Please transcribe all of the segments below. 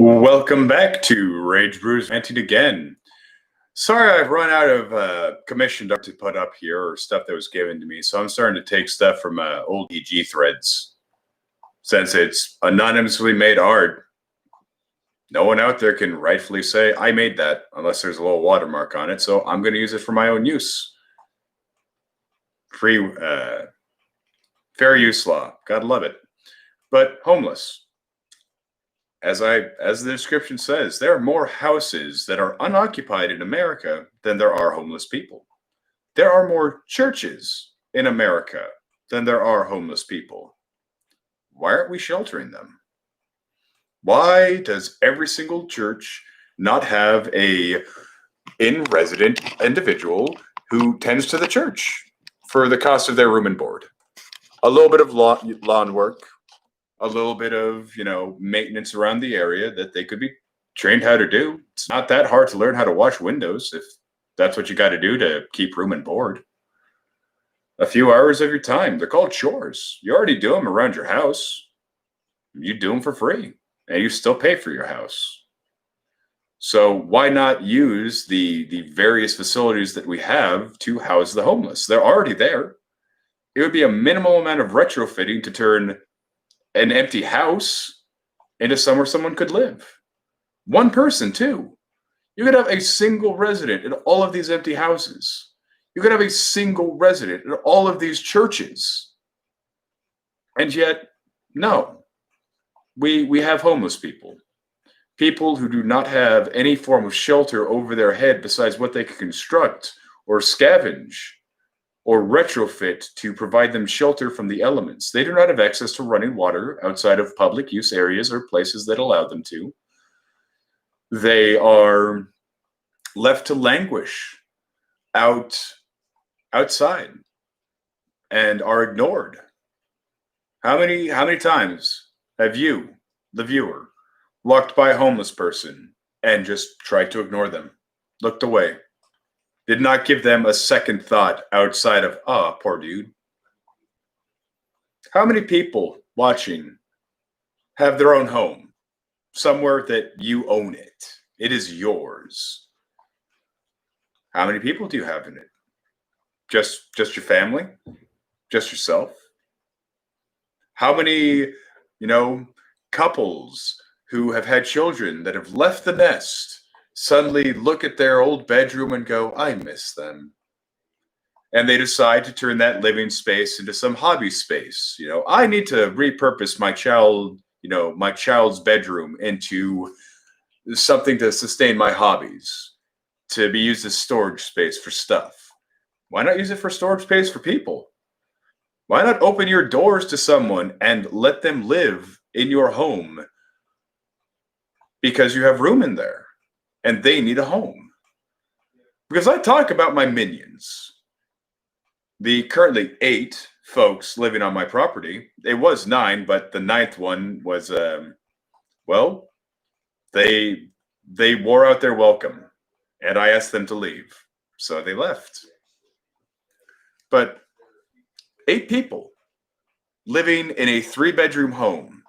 Welcome back to Ragebrew's Ranting again. Sorry, I've run out of commissioned art to put up here or stuff that was given to me, so I'm starting to take stuff from old EG threads. Since it's anonymously made art, no one out there can rightfully say, I made that, unless there's a little watermark on it, so I'm going to use it for my own use. Free, fair use law. Gotta love it. But homeless. As the description says, there are more houses that are unoccupied in America than there are homeless people. There are more churches in America than there are homeless people. Why aren't we sheltering them? Why does every single church not have a in-resident individual who tends to the church for the cost of their room and board? A little bit of lawn work, a little bit of, maintenance around the area that they could be trained how to do. It's not that hard to learn how to wash windows if that's what you got to do to keep room and board. A few hours of your time. They're called chores. You already do them around your house. You do them for free, and you still pay for your house. So why not use the various facilities that we have to house the homeless? They're already there. It would be a minimal amount of retrofitting to turn an empty house into somewhere someone could live. One person, too. You could have a single resident in all of these empty houses. You could have a single resident in all of these churches. And yet, no. We have homeless people. People who do not have any form of shelter over their head besides what they can construct or scavenge or retrofit to provide them shelter from the elements. They do not have access to running water outside of public use areas or places that allow them to. They are left to languish outside and are ignored. How many times have you, the viewer, walked by a homeless person and just tried to ignore them, looked away? Did not give them a second thought outside of, poor dude. How many people watching have their own home, somewhere that you own it? It is yours. How many people do you have in it? Just your family? Just yourself? How many, couples who have had children that have left the nest suddenly look at their old bedroom and go, I miss them. And they decide to turn that living space into some hobby space. I need to repurpose my child's bedroom into something to sustain my hobbies, to be used as storage space for stuff. Why not use it for storage space for people? Why not open your doors to someone and let them live in your home because you have room in there? And they need a home. Because I talk about my minions. The currently 8 folks living on my property. It was 9, but the 9th one was, they wore out their welcome. And I asked them to leave. So they left. But 8 people living in a 3-bedroom home.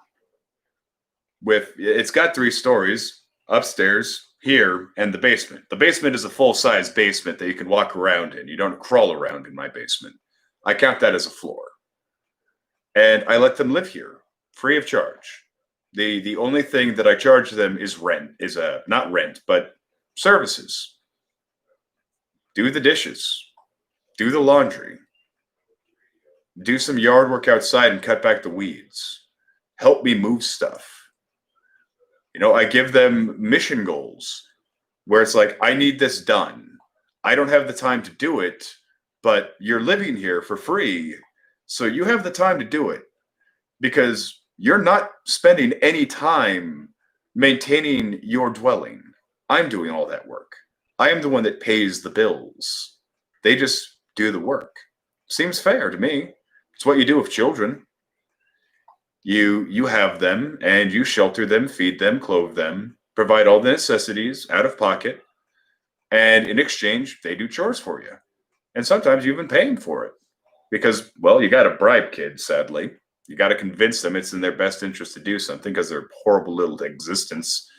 It's got 3 stories, upstairs, here, and the basement. The basement is a full-size basement that you can walk around in. You don't crawl around in my basement. I count that as a floor. And I let them live here, free of charge. The only thing that I charge them is not rent, but services. Do the dishes. Do the laundry. Do some yard work outside and cut back the weeds. Help me move stuff. I give them mission goals where it's like, I need this done. I don't have the time to do it, but you're living here for free, so you have the time to do it because you're not spending any time maintaining your dwelling. I'm doing all that work. I am the one that pays the bills. They just do the work. Seems fair to me. It's what you do with children. You have them and you shelter them, feed them, clothe them, provide all the necessities out of pocket, and in exchange, they do chores for you. And sometimes you even pay them for it because, you got to bribe kids, sadly. You got to convince them it's in their best interest to do something because they're a horrible little existence.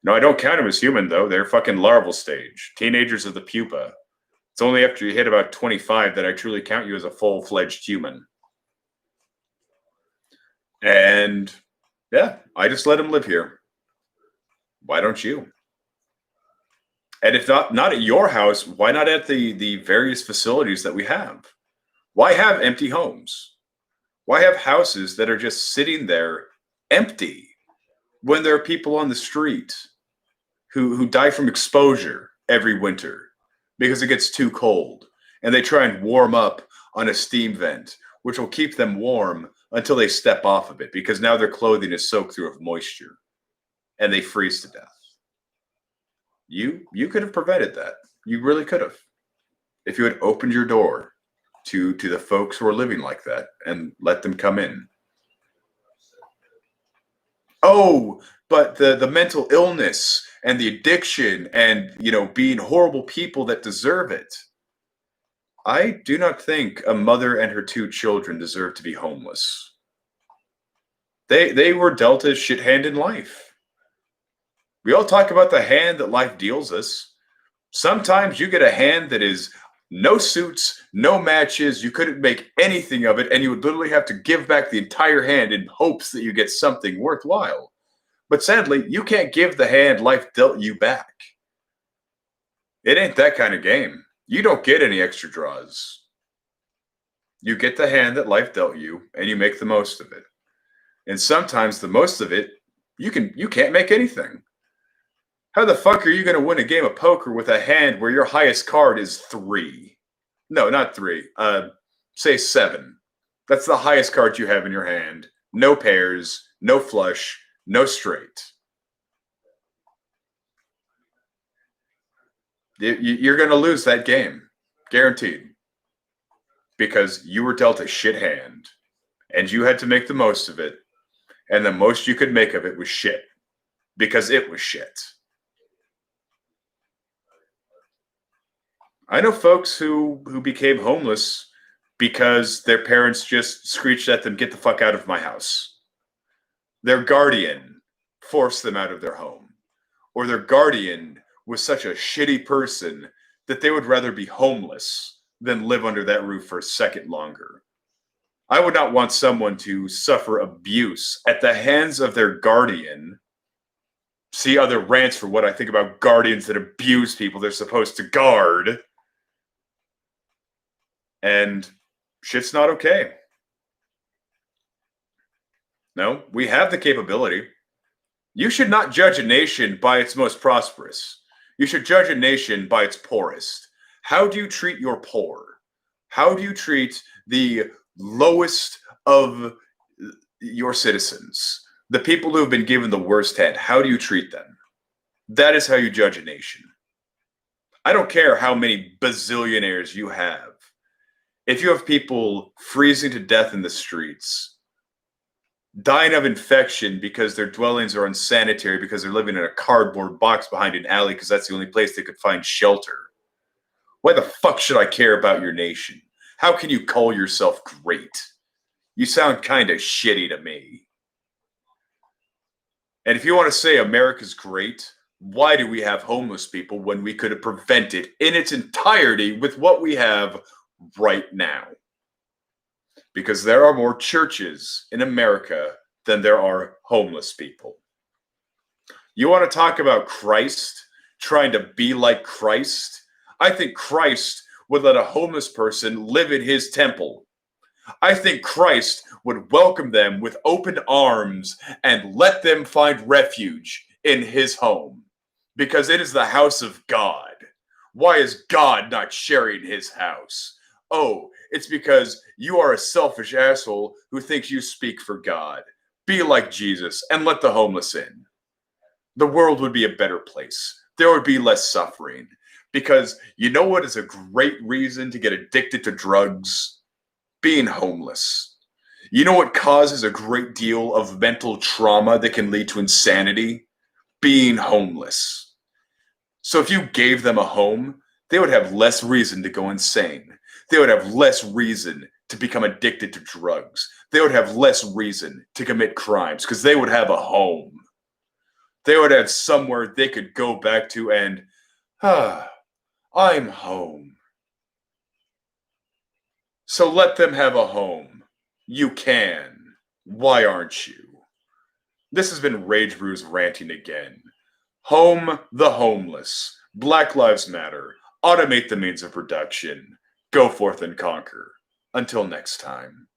No, I don't count them as human, though. They're fucking larval stage. Teenagers of the pupa. It's only after you hit about 25 that I truly count you as a full-fledged human. And yeah, I just let them live here. Why don't you? And if not at your house, why not at the various facilities that we have? Why have empty homes? Why have houses that are just sitting there empty when there are people on the street who die from exposure every winter because it gets too cold and they try and warm up on a steam vent, which will keep them warm until they step off of it because now their clothing is soaked through with moisture and they freeze to death. You could have prevented that. You really could have. If you had opened your door to the folks who are living like that and let them come in. Oh, but the mental illness and the addiction and being horrible people that deserve it. I do not think a mother and her 2 children deserve to be homeless. They were dealt a shit hand in life. We all talk about the hand that life deals us. Sometimes you get a hand that is no suits, no matches. You couldn't make anything of it, and you would literally have to give back the entire hand in hopes that you get something worthwhile. But sadly, you can't give the hand life dealt you back. It ain't that kind of game. You don't get any extra draws. You get the hand that life dealt you, and you make the most of it. And sometimes the most of it, you can't make anything. How the fuck are you going to win a game of poker with a hand where your highest card is 3? No, not 3. Say 7. That's the highest card you have in your hand. No pairs, no flush, no straight. You're going to lose that game. Guaranteed. Because you were dealt a shit hand. And you had to make the most of it. And the most you could make of it was shit. Because it was shit. I know folks who became homeless because their parents just screeched at them, "Get the fuck out of my house." Their guardian forced them out of their home. Or their guardian was such a shitty person that they would rather be homeless than live under that roof for a second longer. I would not want someone to suffer abuse at the hands of their guardian. See other rants for what I think about guardians that abuse people they're supposed to guard. And shit's not okay. No, we have the capability. You should not judge a nation by its most prosperous. You should judge a nation by its poorest. How do you treat your poor? How do you treat the lowest of your citizens? The people who have been given the worst hand, how do you treat them? That is how you judge a nation. I don't care how many bazillionaires you have. If you have people freezing to death in the streets, dying of infection because their dwellings are unsanitary because they're living in a cardboard box behind an alley because that's the only place they could find shelter, why the fuck should I care about your nation? How can you call yourself great? You sound kind of shitty to me. And if you want to say America's great, why do we have homeless people when we could have prevented in its entirety with what we have right now? Because there are more churches in America than there are homeless people. You want to talk about Christ trying to be like Christ? I think Christ would let a homeless person live in his temple. I think Christ would welcome them with open arms and let them find refuge in his home. Because it is the house of God. Why is God not sharing his house? Oh, it's because you are a selfish asshole who thinks you speak for God. Be like Jesus and let the homeless in. The world would be a better place. There would be less suffering. Because you know what is a great reason to get addicted to drugs? Being homeless. You know what causes a great deal of mental trauma that can lead to insanity? Being homeless. So if you gave them a home, they would have less reason to go insane. They would have less reason to become addicted to drugs. They would have less reason to commit crimes because they would have a home. They would have somewhere they could go back to and, I'm home. So let them have a home. You can. Why aren't you? This has been Ragebrew's ranting again. Home the homeless. Black Lives Matter. Automate the means of production. Go forth and conquer. Until next time.